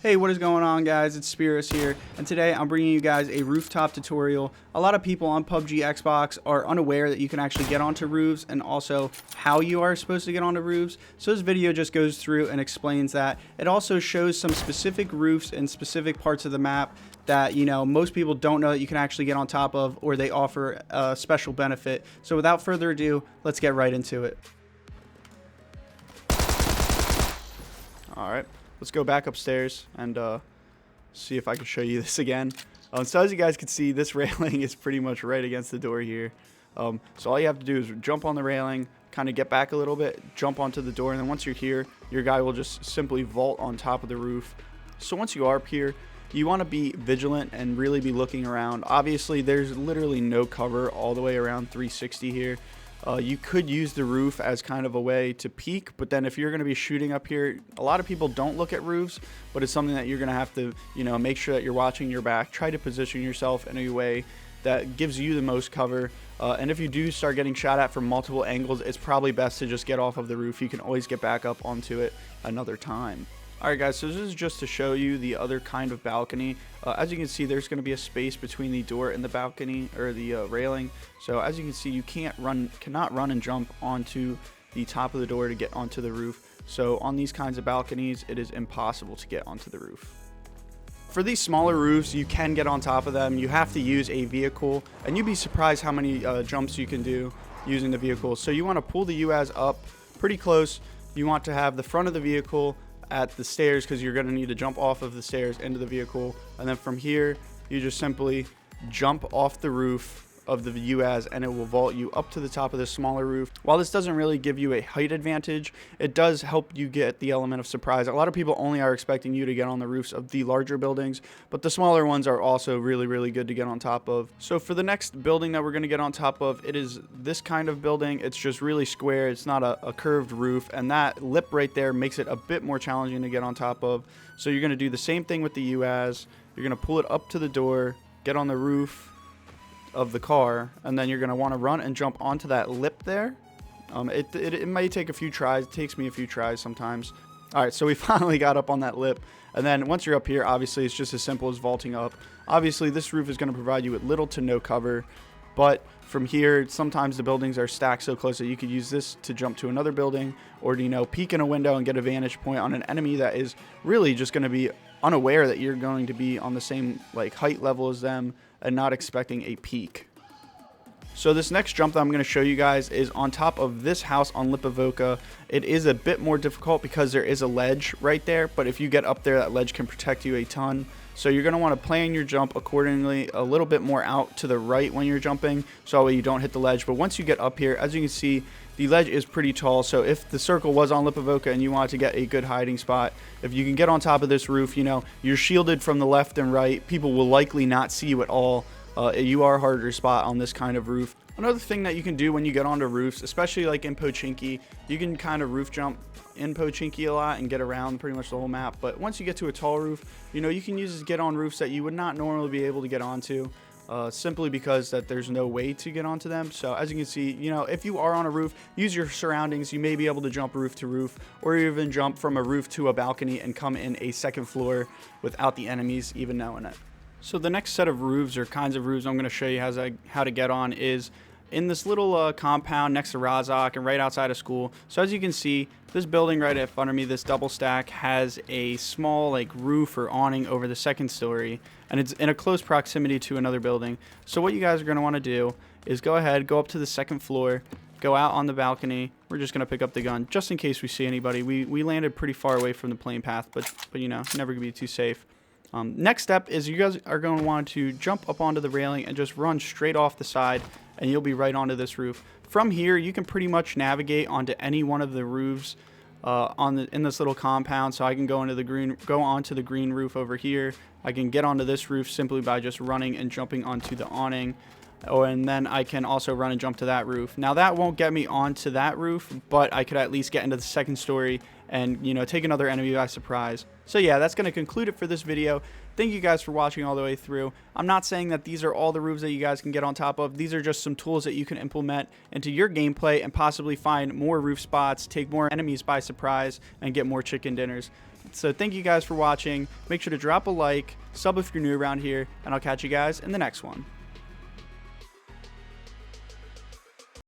Hey, what is going on, guys? It's Speros here, and today I'm bringing you guys a rooftop tutorial. A lot of people on PUBG Xbox are unaware that you can actually get onto roofs and also how you are supposed to get onto roofs. So this video just goes through and explains that. It also shows some specific roofs in specific parts of the map that, you know, most people don't know that you can actually get on top of, or they offer a special benefit. So without further ado, let's get right into it. All right. Let's go back upstairs and see if I can show you this again. So as you guys can see, this railing is pretty much right against the door here. So all you have to do is jump on the railing, kind of get back a little bit, jump onto the door, and then once you're here, your guy will just simply vault on top of the roof. So once you are up here, you want to be vigilant and really be looking around. Obviously, there's literally no cover all the way around 360 here. You could use the roof as kind of a way to peek, but then if you're going to be shooting up here, a lot of people don't look at roofs, but it's something that you're going to have to, you know, make sure that you're watching your back. Try to position yourself in a way that gives you the most cover. And if you do start getting shot at from multiple angles, it's probably best to just get off of the roof. You can always get back up onto it another time. Alright guys, so this is just to show you the other kind of balcony. As you can see, there's going to be a space between the door and the balcony, or the railing. So as you can see, you cannot run and jump onto the top of the door to get onto the roof. So on these kinds of balconies, it is impossible to get onto the roof. For these smaller roofs, you can get on top of them. You have to use a vehicle, and you'd be surprised how many jumps you can do using the vehicle. So you want to pull the UAZ up pretty close. You want to have the front of the vehicle at the stairs, because you're going to need to jump off of the stairs into the vehicle, and then from here you just simply jump off the roof of the UAZ and it will vault you up to the top of the smaller roof. While this doesn't really give you a height advantage, it does help you get the element of surprise. A lot of people only are expecting you to get on the roofs of the larger buildings, but the smaller ones are also really good to get on top of. So for the next building that we're going to get on top of, it is this kind of building. It's just really square. It's not a curved roof, and that lip right there makes it a bit more challenging to get on top of. So you're going to do the same thing with the UAZ. You're going to pull it up to the door, get on the roof of the car, and then you're going to want to run and jump onto that lip there. It may take a few tries. It takes me a few tries sometimes. Alright, so we finally got up on that lip, and then once you're up here, obviously it's just as simple as vaulting up. Obviously this roof is going to provide you with little to no cover, but from here sometimes the buildings are stacked so close that you could use this to jump to another building, or to, you know, peek in a window and get a vantage point on an enemy that is really just going to be unaware that you're going to be on the same like height level as them and not expecting a peek. So this next jump that I'm going to show you guys is on top of this house on Lipovoka. It is a bit more difficult because there is a ledge right there, but if you get up there, that ledge can protect you a ton. So you're going to want to plan your jump accordingly, a little bit more out to the right when you're jumping, so that way you don't hit the ledge. But once you get up here, as you can see, the ledge is pretty tall. So if the circle was on Lipovoka and you wanted to get a good hiding spot, if you can get on top of this roof, you know, you're shielded from the left and right. People will likely not see you at all. You are harder to spot on this kind of roof. Another thing that you can do when you get onto roofs, especially like in Pochinki, you can kind of roof jump in Pochinki a lot and get around pretty much the whole map. But once you get to a tall roof, you know, you can use this to get on roofs that you would not normally be able to get onto, simply because that there's no way to get onto them. So as you can see, you know, if you are on a roof, use your surroundings. You may be able to jump roof to roof, or even jump from a roof to a balcony and come in a second floor without the enemies even knowing it. So the next set of roofs, or kinds of roofs I'm going to show you how to get on, is in this little compound next to Razak and right outside of school. So as you can see, this building right in front of me, this double stack, has a small like roof or awning over the second story, and it's in a close proximity to another building. So what you guys are going to want to do is go ahead, go up to the second floor, go out on the balcony. We're just going to pick up the gun just in case we see anybody. We landed pretty far away from the plane path, but you know, never going to be too safe. Next step is you guys are going to want to jump up onto the railing and just run straight off the side, and you'll be right onto this roof. From here, you can pretty much navigate onto any one of the roofs in this little compound. So I can go onto the green roof over here. I can get onto this roof simply by just running and jumping onto the awning. Oh, and then I can also run and jump to that roof. Now that won't get me onto that roof, but I could at least get into the second story and, you know, take another enemy by surprise. So yeah, that's going to conclude it for this video. Thank you guys for watching all the way through. I'm not saying that these are all the roofs that you guys can get on top of. These are just some tools that you can implement into your gameplay and possibly find more roof spots, take more enemies by surprise, and get more chicken dinners. So thank you guys for watching. Make sure to drop a like, sub if you're new around here, and I'll catch you guys in the next one.